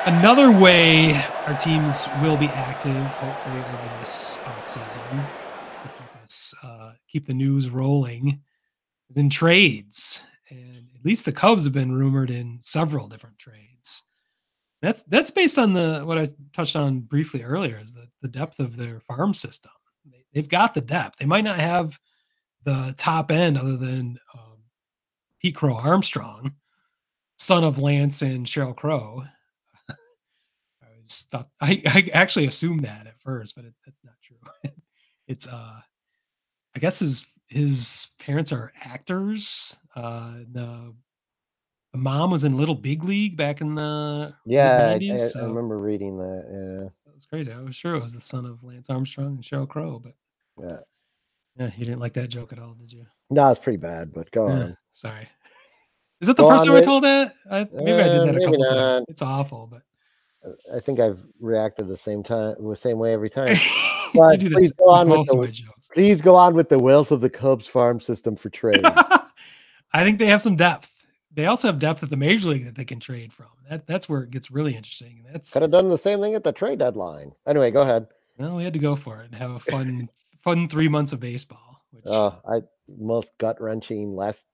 Another way our teams will be active, hopefully over this offseason, to keep the news rolling, is in trades. And at least the Cubs have been rumored in several different trades. That's based on what I touched on briefly earlier, is the depth of their farm system. They've got the depth. They might not have the top end other than Pete Crow Armstrong, son of Lance and Cheryl Crow. I actually assumed that at first, but that's not true. It's I guess his parents are actors. The mom was in Little Big League back in the mid Yeah, '90s. I So remember reading that. Yeah. that was crazy. I was sure it was the son of Lance Armstrong and Cheryl Crow, but Yeah. yeah, you didn't like that joke at all, did you? No, it's pretty bad, but go on. Sorry. Is that the Go first on time I with told that? Maybe I did that a maybe couple times. not. It's awful, but I think I've reacted the same way every time. you But do please this go with on with most of my jokes. please go on with the wealth of the Cubs farm system for trade. I think they have some depth. They also have depth at the major league that they can trade from. That's where it gets really interesting. Could have done the same thing at the trade deadline. Anyway, go ahead. Well, we had to go for it and have a fun 3 months of baseball. Which most gut wrenching last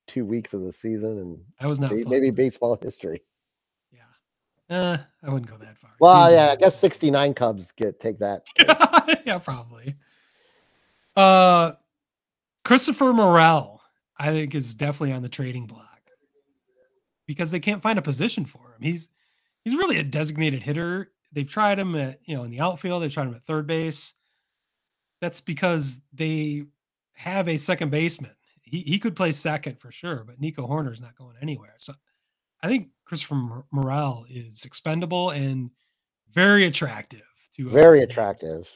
2 weeks of the season, and that was not fun. maybe baseball history. Yeah, I wouldn't go that far. Well, yeah, I guess 69 Cubs take that. Yeah, probably. Christopher Morel, I think, is definitely on the trading block because they can't find a position for him. He's really a designated hitter. They've tried him at in the outfield. They've tried him at third base. That's because they have a second baseman. He could play second for sure, but Nico Horner's not going anywhere. So I think Christopher Morel is expendable and very attractive very attractive.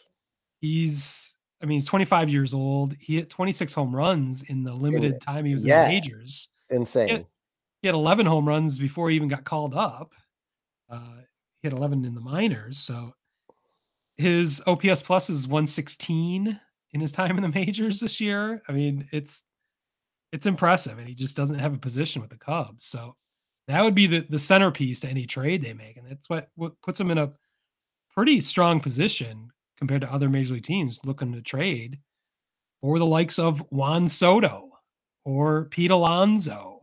He's 25 years old. He hit 26 home runs in the limited time he was in the majors. Insane. He had 11 home runs before he even got called up. He had 11 in the minors. So his OPS plus is 116 in his time in the majors this year. I mean, it's impressive, and he just doesn't have a position with the Cubs. So that would be the centerpiece to any trade they make, and that's what puts them in a pretty strong position compared to other major league teams looking to trade for the likes of Juan Soto or Pete Alonso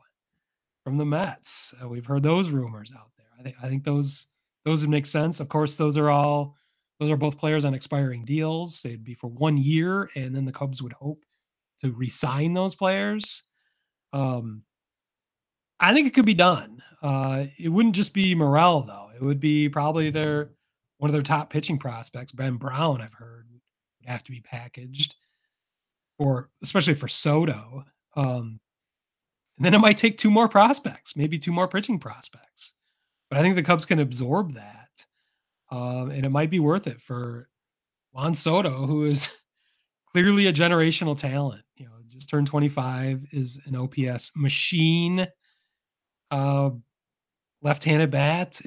from the Mets. We've heard those rumors out there. I think those would make sense. Of course, those are both players on expiring deals. They'd be for 1 year, and then the Cubs would hope to re-sign those players. I think it could be done. It wouldn't just be Morel, though. It would be probably one of their top pitching prospects, Ben Brown, I've heard, would have to be packaged, or especially for Soto. And then it might take 2 more prospects, maybe 2 more pitching prospects. But I think the Cubs can absorb that, and it might be worth it for Juan Soto, who is clearly a generational talent. Just turned 25, is an OPS machine. Left-handed bat.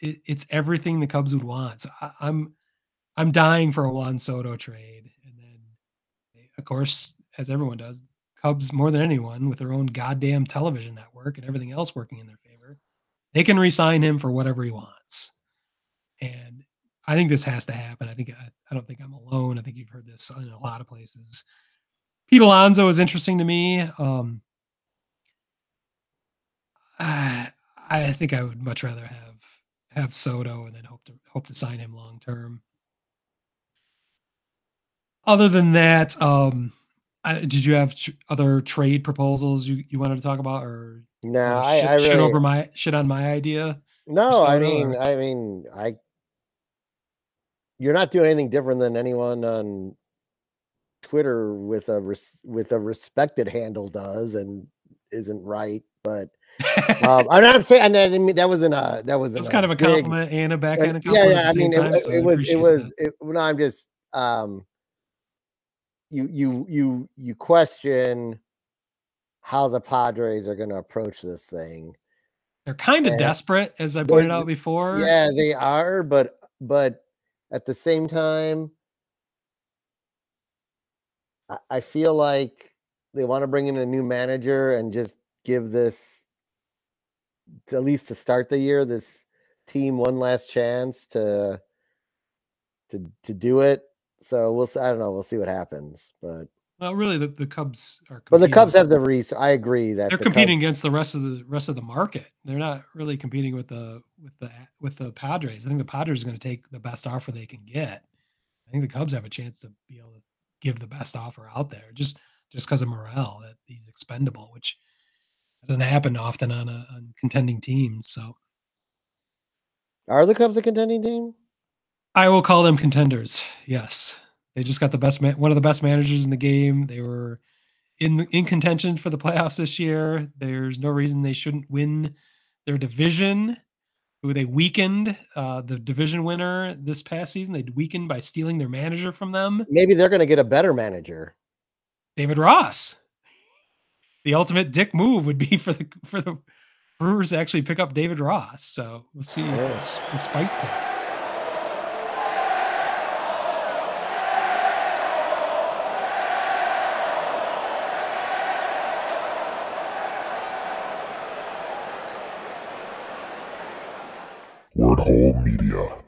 It's everything the Cubs would want. So I'm dying for a Juan Soto trade, and then, of course, as everyone does, Cubs more than anyone, with their own goddamn television network and everything else working in their favor, they can re-sign him for whatever he wants. And I think this has to happen. I don't think I'm alone. I think you've heard this in a lot of places. Pete Alonso is interesting to me. I think I would much rather have Soto and then hope to sign him long term. Other than that, did you have other trade proposals you wanted to talk about, or no? I really shit on my idea. No, you're not doing anything different than anyone on Twitter with a respected handle does, and isn't right. But I'm saying, I mean, that was kind of a compliment and a backhand compliment. Yeah. At the same time, no, I'm just you question how the Padres are going to approach this thing. They're kind of desperate, as I pointed out before. Yeah, they are, but at the same time, I feel like they want to bring in a new manager and just give this, at least to start the year, this team one last chance to do it. So I don't know. We'll see what happens. But Well, really, the Cubs are the competing. Cubs have the I agree that They're competing against the rest of the market. They're not really competing with the Padres. I think the Padres are going to take the best offer they can get. I think the Cubs have a chance to be able to give the best offer out there, just because of Morel, that he's expendable, which doesn't happen often on contending teams. So, are the Cubs a contending team? I will call them contenders. Yes, they just got the best one of the best managers in the game. They were in contention for the playoffs this year. There's no reason they shouldn't win their division, who they weakened, the division winner this past season. They weakened by stealing their manager from them. Maybe they're going to get a better manager. David Ross. The ultimate dick move would be for the Brewers to actually pick up David Ross. So we'll see the spite pick. Word Hole Media.